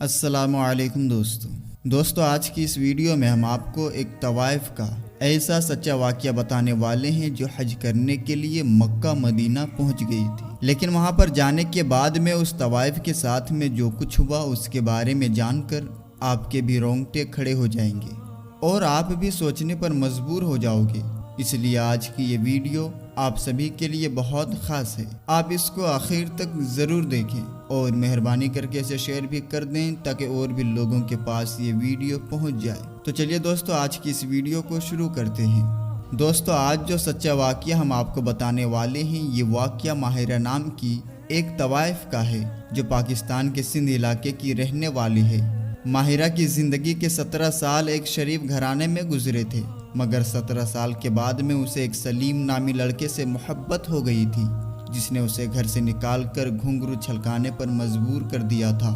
السلام علیکم دوستو آج کی اس ویڈیو میں ہم آپ کو ایک طوائف کا ایسا سچا واقعہ بتانے والے ہیں جو حج کرنے کے لیے مکہ مدینہ پہنچ گئی تھی، لیکن وہاں پر جانے کے بعد میں اس طوائف کے ساتھ میں جو کچھ ہوا اس کے بارے میں جان کر آپ کے بھی رونگٹے کھڑے ہو جائیں گے اور آپ بھی سوچنے پر مجبور ہو جاؤ گے۔ اس لیے آج کی یہ ویڈیو آپ سبھی کے لیے بہت خاص ہے، آپ اس کو آخر تک ضرور دیکھیں اور مہربانی کر کے اسے شیئر بھی کر دیں تاکہ اور بھی لوگوں کے پاس یہ ویڈیو پہنچ جائے۔ تو چلیے دوستو آج کی اس ویڈیو کو شروع کرتے ہیں۔ دوستو آج جو سچا واقعہ ہم آپ کو بتانے والے ہیں یہ واقعہ ماہرہ نام کی ایک طوائف کا ہے جو پاکستان کے سندھ علاقے کی رہنے والی ہے۔ ماہرہ کی زندگی کے 17 سال ایک شریف گھرانے میں گزرے تھے، مگر 17 سال کے بعد میں اسے ایک سلیم نامی لڑکے سے محبت ہو گئی تھی جس نے اسے گھر سے نکال کر گھنگرو چھلکانے پر مجبور کر دیا تھا،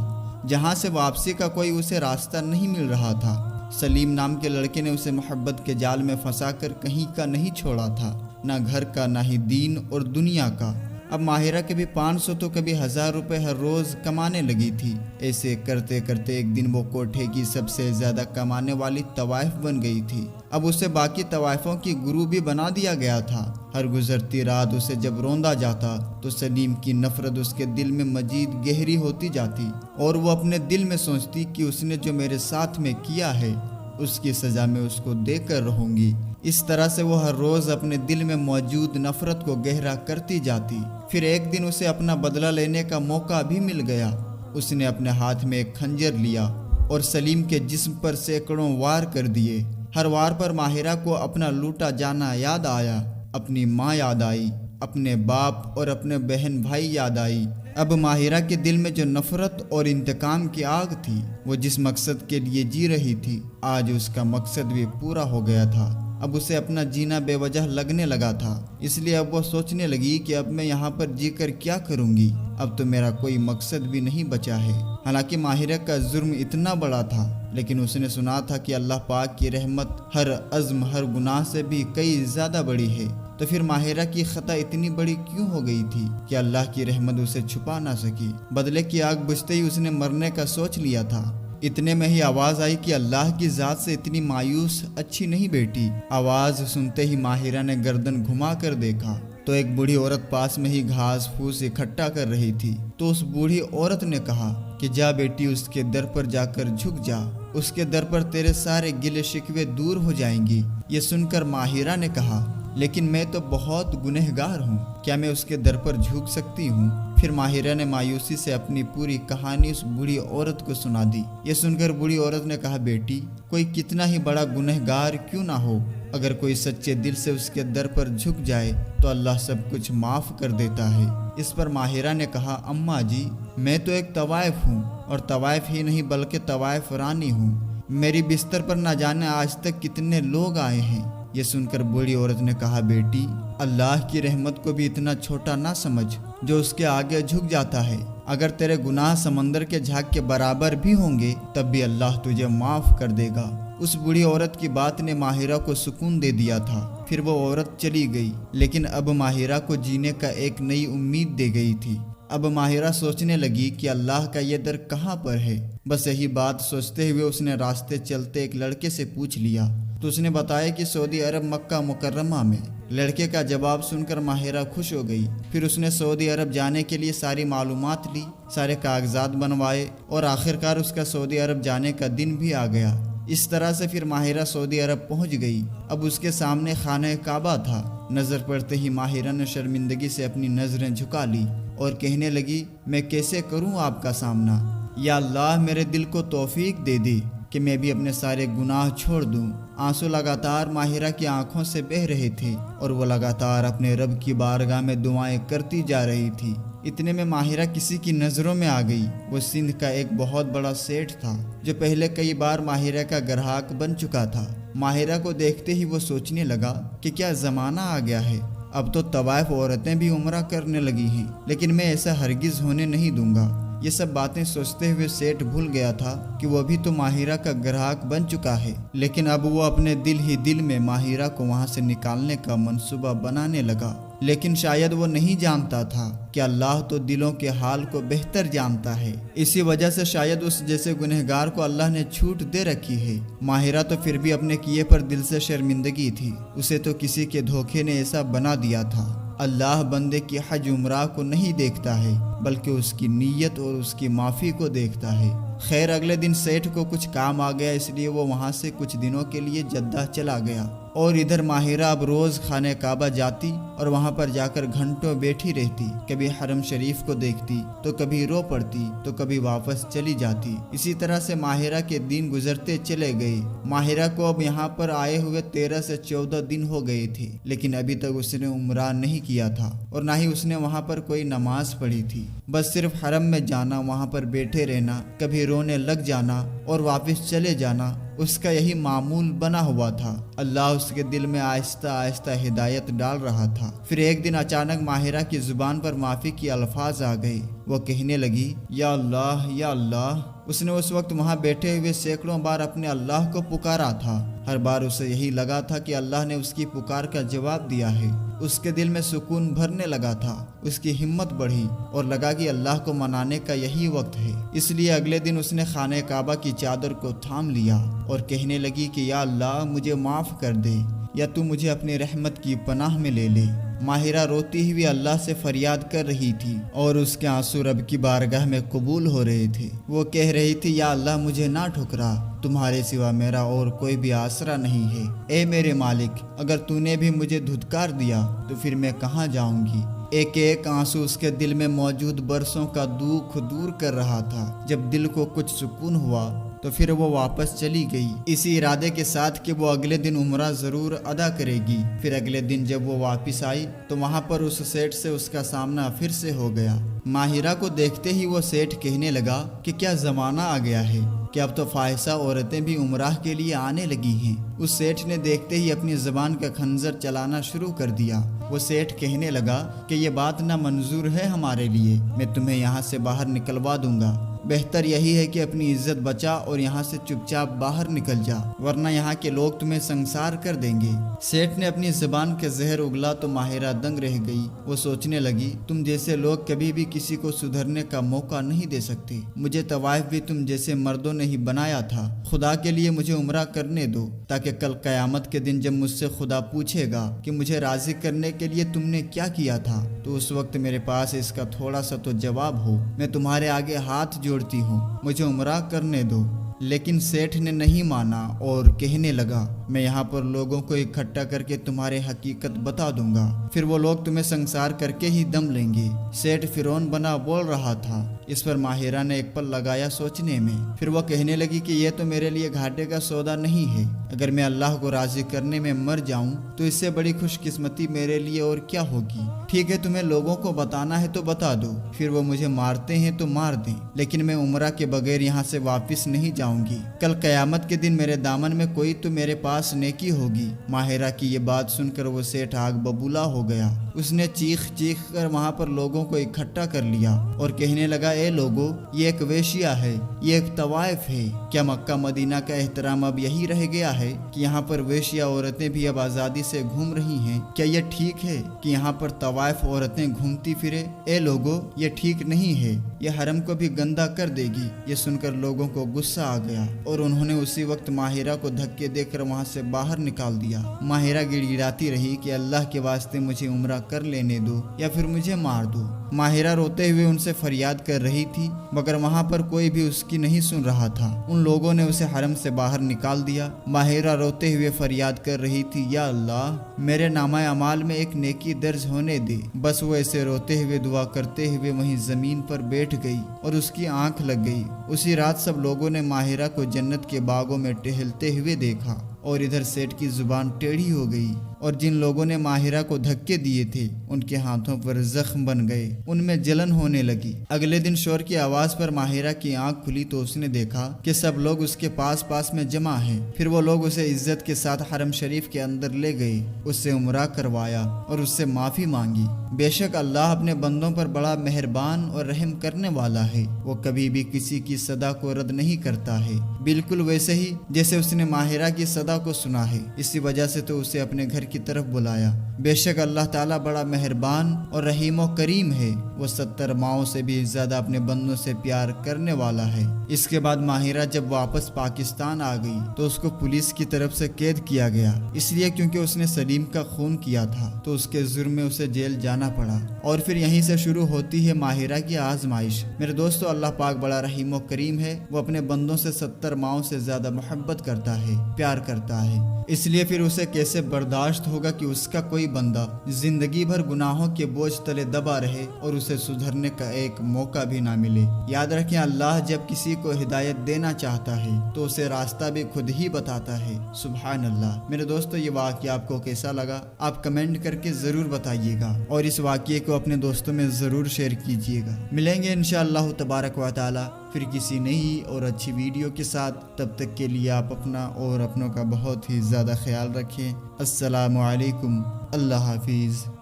جہاں سے واپسی کا کوئی اسے راستہ نہیں مل رہا تھا۔ سلیم نام کے لڑکے نے اسے محبت کے جال میں پھنسا کر کہیں کا نہیں چھوڑا تھا، نہ گھر کا نہ ہی دین اور دنیا کا۔ اب ماہرہ کبھی 500 تو کبھی 1000 روپے ہر روز کمانے لگی تھی۔ ایسے کرتے کرتے ایک دن وہ کوٹھے کی سب سے زیادہ کمانے والی طوائف بن گئی تھی۔ اب اسے باقی طوائفوں کی گرو بھی بنا دیا گیا تھا۔ ہر گزرتی رات اسے جب روندا جاتا تو سلیم کی نفرت اس کے دل میں مزید گہری ہوتی جاتی اور وہ اپنے دل میں سوچتی کہ اس نے جو میرے ساتھ میں کیا ہے اس کی سزا میں اس کو دے کر رہوں گی۔ اس طرح سے وہ ہر روز اپنے دل میں موجود نفرت کو گہرا کرتی جاتی۔ پھر ایک دن اسے اپنا بدلہ لینے کا موقع بھی مل گیا۔ اس نے اپنے ہاتھ میں ایک خنجر لیا اور سلیم کے جسم پر سینکڑوں وار کر دیے۔ ہر وار پر ماہرہ کو اپنا لوٹا جانا یاد آیا، اپنی ماں یاد آئی، اپنے باپ اور اپنے بہن بھائی یاد آئی۔ اب ماہرہ کے دل میں جو نفرت اور انتقام کی آگ تھی، وہ جس مقصد کے لیے جی رہی تھی، آج اس کا مقصد بھی پورا ہو گیا تھا۔ اب اسے اپنا جینا بے وجہ لگنے لگا تھا، اس لیے اب وہ سوچنے لگی کہ اب میں یہاں پر جی کر کیا کروں گی، اب تو میرا کوئی مقصد بھی نہیں بچا ہے۔ حالانکہ ماہرہ کا جرم اتنا بڑا تھا، لیکن اس نے سنا تھا کہ اللہ پاک کی رحمت ہر عزم ہر گناہ سے بھی کئی زیادہ بڑی ہے، تو پھر ماہرہ کی خطا اتنی بڑی کیوں ہو گئی تھی کہ اللہ کی رحمت اسے چھپا نہ سکی؟ بدلے کی آگ بجھتے ہی اس نے مرنے کا سوچ لیا تھا۔ اتنے میں ہی آواز آئی کہ اللہ کی ذات سے اتنی مایوس اچھی نہیں بیٹی۔ آواز سنتے ہی ماہرہ نے گردن گھما کر دیکھا تو ایک بوڑھی عورت پاس میں ہی گھاس پھوس اکٹھا کر رہی تھی۔ تو اس بوڑھی عورت نے کہا کہ جا بیٹی اس کے در پر جا کر جھک جا، اس کے در پر تیرے سارے گلے شکوے دور ہو جائیں گی۔ یہ سن کر ماہرہ نے کہا لیکن میں تو بہت گنہگار ہوں، کیا میں اس کے در پر جھک سکتی ہوں؟ پھر ماہرہ نے مایوسی سے اپنی پوری کہانی اس بوڑھی عورت کو سنا دی۔ یہ سن کر بوڑھی عورت نے کہا بیٹی کوئی کتنا ہی بڑا گنہگار کیوں نہ ہو، اگر کوئی سچے دل سے اس کے در پر جھک جائے تو اللہ سب کچھ معاف کر دیتا ہے۔ اس پر ماہرہ نے کہا اماں جی میں تو ایک طوائف ہوں، اور طوائف ہی نہیں بلکہ طوائف رانی ہوں، میری بستر پر نہ جانے آج تک کتنے لوگ آئے ہیں۔ یہ سن کر بوڑھی عورت نے کہا بیٹی اللہ کی رحمت کو بھی اتنا چھوٹا نہ سمجھ جو اس کے آگے جھک جاتا ہے، اگر تیرے گناہ سمندر کے جھاگ کے برابر بھی ہوں گے تب بھی اللہ تجھے معاف کر دے گا۔ اس بوڑھی عورت کی بات نے ماہرہ کو سکون دے دیا تھا۔ پھر وہ عورت چلی گئی، لیکن اب ماہرہ کو جینے کا ایک نئی امید دے گئی تھی۔ اب ماہرہ سوچنے لگی کہ اللہ کا یہ در کہاں پر ہے۔ بس یہی بات سوچتے ہوئے اس نے راستے چلتے ایک لڑکے سے پوچھ لیا تو اس نے بتایا کہ سعودی عرب مکہ مکرمہ میں۔ لڑکے کا جواب سن کر ماہرہ خوش ہو گئی۔ پھر اس نے سعودی عرب جانے کے لیے ساری معلومات لی، سارے کاغذات بنوائے اور آخرکار اس کا سعودی عرب جانے کا دن بھی آ گیا۔ اس طرح سے پھر ماہرہ سعودی عرب پہنچ گئی۔ اب اس کے سامنے خانہ کعبہ تھا۔ نظر پڑتے ہی ماہرہ نے شرمندگی سے اپنی نظریں جھکا لی اور کہنے لگی میں کیسے کروں آپ کا سامنا؟ یا اللہ میرے دل کو توفیق دے دے کہ میں بھی اپنے سارے گناہ چھوڑ دوں۔ آنسو لگاتار ماہرہ کی آنکھوں سے بہہ رہے تھے اور وہ لگاتار اپنے رب کی بارگاہ میں دعائیں کرتی جا رہی تھی۔ اتنے میں ماہرہ کسی کی نظروں میں آ گئی۔ وہ سندھ کا ایک بہت بڑا سیٹھ تھا جو پہلے کئی بار ماہرہ کا گراہک بن چکا تھا۔ ماہرہ کو دیکھتے ہی وہ سوچنے لگا کہ کیا زمانہ آ گیا ہے، اب تو طوائف عورتیں بھی عمرہ کرنے لگی ہیں، لیکن میں ایسا ہرگز ہونے نہیں دوں گا۔ یہ سب باتیں سوچتے ہوئے سیٹھ بھول گیا تھا کہ وہ بھی تو ماہرہ کا گراہک بن چکا ہے، لیکن اب وہ اپنے دل ہی دل میں ماہرہ کو وہاں سے نکالنے کا منصوبہ بنانے لگا۔ لیکن شاید وہ نہیں جانتا تھا کہ اللہ تو دلوں کے حال کو بہتر جانتا ہے، اسی وجہ سے شاید اس جیسے گنہگار کو اللہ نے چھوٹ دے رکھی ہے۔ ماہرہ تو پھر بھی اپنے کیے پر دل سے شرمندگی تھی، اسے تو کسی کے دھوکے نے ایسا بنا دیا تھا۔ اللہ بندے کی حج عمرہ کو نہیں دیکھتا ہے بلکہ اس کی نیت اور اس کی معافی کو دیکھتا ہے۔ خیر اگلے دن سیٹھ کو کچھ کام آ گیا، اس لیے وہ وہاں سے کچھ دنوں کے لیے جدہ چلا گیا، اور ادھر ماہرہ اب روز خانہ کعبہ جاتی اور وہاں پر جا کر گھنٹوں بیٹھی رہتی، کبھی حرم شریف کو دیکھتی تو کبھی رو پڑتی تو کبھی واپس چلی جاتی۔ اسی طرح سے ماہرہ کے دن گزرتے چلے گئے۔ ماہرہ کو اب یہاں پر آئے ہوئے 13 سے 14 دن ہو گئے تھے، لیکن ابھی تک اس نے عمرہ نہیں کیا تھا اور نہ ہی اس نے وہاں پر کوئی نماز پڑھی تھی۔ بس صرف حرم میں جانا، وہاں پر بیٹھے رہنا، کبھی رونے لگ جانا اور واپس چلے جانا، اس کا یہی معمول بنا ہوا تھا۔ اللہ اس کے دل میں آہستہ آہستہ ہدایت ڈال رہا تھا۔ پھر ایک دن اچانک ماہرہ کی زبان پر معافی کے الفاظ آ گئے۔ وہ کہنے لگی، یا اللہ یا اللہ۔ اس نے اس وقت وہاں بیٹھے ہوئے سینکڑوں بار اپنے اللہ کو پکارا تھا، ہر بار اسے یہی لگا تھا کہ اللہ نے اس کی پکار کا جواب دیا ہے۔ اس کے دل میں سکون بھرنے لگا تھا، اس کی ہمت بڑھی اور لگا کہ اللہ کو منانے کا یہی وقت ہے۔ اس لیے اگلے دن اس نے خانہ کعبہ کی چادر کو تھام لیا اور کہنے لگی کہ یا اللہ مجھے معاف کر دے، یا تو مجھے اپنی رحمت کی پناہ میں لے لے۔ ماہرہ روتی ہوئی اللہ سے فریاد کر رہی تھی اور اس کے آنسو رب کی بارگاہ میں قبول ہو رہے تھے۔ وہ کہہ رہی تھی، یا اللہ مجھے نہ ٹھکرا، تمہارے سوا میرا اور کوئی بھی آسرا نہیں ہے۔ اے میرے مالک، اگر تو نے بھی مجھے دھتکار دیا تو پھر میں کہاں جاؤں گی؟ ایک ایک آنسو اس کے دل میں موجود برسوں کا دکھ دور کر رہا تھا۔ جب دل کو کچھ سکون ہوا تو پھر وہ واپس چلی گئی، اسی ارادے کے ساتھ کہ وہ اگلے دن عمرہ ضرور ادا کرے گی۔ پھر اگلے دن جب وہ واپس آئی تو وہاں پر اس سیٹھ سے اس کا سامنا پھر سے ہو گیا۔ ماہرہ کو دیکھتے ہی وہ سیٹھ کہنے لگا کہ کیا زمانہ آ گیا ہے کہ اب تو فاحشہ عورتیں بھی عمرہ کے لیے آنے لگی ہیں۔ اس سیٹھ نے دیکھتے ہی اپنی زبان کا خنجر چلانا شروع کر دیا۔ وہ سیٹھ کہنے لگا کہ یہ بات نہ منظور ہے ہمارے لیے، میں تمہیں یہاں سے باہر نکلوا دوں گا۔ بہتر یہی ہے کہ اپنی عزت بچا اور یہاں سے چپ چاپ باہر نکل جا، ورنہ یہاں کے لوگ تمہیں سنسار کر دیں گے۔ سیٹھ نے اپنی زبان کے زہر اگلا تو ماہرہ دنگ رہ گئی۔ وہ سوچنے لگی، تم جیسے لوگ کبھی بھی کسی کو سدھرنے کا موقع نہیں دے سکتے۔ مجھے طوائف بھی تم جیسے مردوں نے ہی بنایا تھا۔ خدا کے لیے مجھے عمرہ کرنے دو، تاکہ کل قیامت کے دن جب مجھ سے خدا پوچھے گا کہ مجھے راضی کرنے کے لیے تم نے کیا کیا تھا، تو اس وقت میرے پاس اس کا تھوڑا سا تو جواب ہو۔ میں تمہارے آگے ہاتھ جوڑتی ہوں، مجھے عمرہ کرنے دو۔ لیکن سیٹھ نے نہیں مانا اور کہنے لگا، میں یہاں پر لوگوں کو اکٹھا کر کے تمہارے حقیقت بتا دوں گا، پھر وہ لوگ تمہیں سنسار کر کے ہی دم لیں گے۔ سیٹھ فرعون بنا بول رہا تھا۔ اس پر ماہرہ نے ایک پل لگایا سوچنے میں، پھر وہ کہنے لگی کہ یہ تو میرے لیے گھاٹے کا سودا نہیں ہے۔ اگر میں اللہ کو راضی کرنے میں مر جاؤں تو اس سے بڑی خوش قسمتی میرے لیے اور کیا ہوگی۔ ٹھیک ہے، تمہیں لوگوں کو بتانا ہے تو بتا دو، پھر وہ مجھے مارتے ہیں تو مار دیں، لیکن میں عمرہ کے بغیر یہاں سے واپس نہیں جاؤں گی۔ کل قیامت کے دن میرے دامن میں کوئی تو میرے پاس نیکی ہوگی۔ ماہرہ کی یہ بات سن کر وہ سیٹھ آگ ببولا ہو گیا۔ اس نے چیخ کر وہاں پر لوگوں کو اکٹھا کر لیا اور کہنے لگا، اے لوگو، یہ ایک ویشیا ہے، یہ ایک طوائف ہے۔ کیا مکہ مدینہ کا احترام اب یہی رہ گیا ہے کہ یہاں پر ویشیا عورتیں بھی اب آزادی سے گھوم رہی ہیں؟ کیا یہ ٹھیک ہے کہ یہاں پر طوائف عورتیں گھومتی پھرے؟ اے لوگو، یہ ٹھیک نہیں ہے، یہ حرم کو بھی گندا کر دے گی۔ یہ سن کر لوگوں کو غصہ آ گیا اور انہوں نے اسی وقت ماہرہ کو دھکے دے کر وہاں سے باہر نکال دیا۔ ماہرہ گڑگڑاتی رہی کہ اللہ کے واسطے مجھے عمرہ کر لینے دو یا پھر مجھے مار دو۔ ماہرہ روتے ہوئے ان سے فریاد کر رہی تھی، مگر وہاں پر کوئی بھی اس کی نہیں سن رہا تھا۔ ان لوگوں نے اسے حرم سے باہر نکال دیا۔ ماہرہ روتے ہوئے فریاد کر رہی تھی، یا اللہ میرے نامہ اعمال میں ایک نیکی درج ہونے دے۔ بس وہ ایسے روتے ہوئے دعا کرتے ہوئے وہیں زمین پر بیٹھ گئی اور اس کی آنکھ لگ گئی۔ اسی رات سب لوگوں نے ماہرہ کو جنت کے باغوں میں ٹہلتے ہوئے دیکھا اور ادھر سیٹھ کی زبان ٹیڑھی ہو گئی، اور جن لوگوں نے ماہرہ کو دھکے دیے تھے ان کے ہاتھوں پر زخم بن گئے، ان میں جلن ہونے لگی۔ اگلے دن شور کی آواز پر ماہرہ کی آنکھ کھلی تو اس نے دیکھا کہ سب لوگ اس کے پاس میں جمع ہیں۔ پھر وہ لوگ اسے عزت کے ساتھ حرم شریف کے اندر لے گئے، اس سے عمرہ کروایا اور اس سے معافی مانگی۔ بے شک اللہ اپنے بندوں پر بڑا مہربان اور رحم کرنے والا ہے، وہ کبھی بھی کسی کی صدا کو رد نہیں کرتا ہے، بالکل ویسے ہی جیسے اس نے ماہرہ کی صدا کو سنا ہے۔ اسی وجہ سے تو اسے اپنے گھر کی طرف بلایا۔ بے شک اللہ تعالیٰ بڑا مہربان اور رحیم و کریم ہے، وہ 70 ماؤں سے بھی زیادہ اپنے بندوں سے پیار کرنے والا ہے۔ اس کے بعد ماہرہ جب واپس پاکستان آ گئی تو اس کو پولیس کی طرف سے قید کیا گیا، اس لیے کیونکہ اس نے سلیم کا خون کیا تھا تو اس کے جرم میں اسے جیل جانا پڑا۔ اور پھر یہیں سے شروع ہوتی ہے ماہرہ کی آزمائش۔ میرے دوستو، اللہ پاک بڑا رحیم و کریم ہے، وہ اپنے بندوں سے 70 ماؤں سے زیادہ محبت کرتا ہے، پیار کرتا ہے، اس لیے پھر اسے کیسے برداشت ہوگا کہ اس کا کوئی بندہ زندگی بھر گناہوں کے بوجھ تلے دبا رہے اور اسے سدھرنے کا ایک موقع بھی نہ ملے۔ یاد رکھیں، اللہ جب کسی کو ہدایت دینا چاہتا ہے تو اسے راستہ بھی خود ہی بتاتا ہے۔ سبحان اللہ۔ میرے دوستو، یہ واقعہ آپ کو کیسا لگا آپ کمنٹ کر کے ضرور بتائیے گا، اور اس واقعے کو اپنے دوستوں میں ضرور شیئر کیجیے گا۔ ملیں گے انشاءاللہ تبارک و تعالی پھر کسی نئی اور اچھی ویڈیو کے ساتھ۔ تب تک کے لیے آپ اپنا اور اپنوں کا بہت ہی زیادہ خیال رکھیں۔ السلام علیکم، اللہ حافظ۔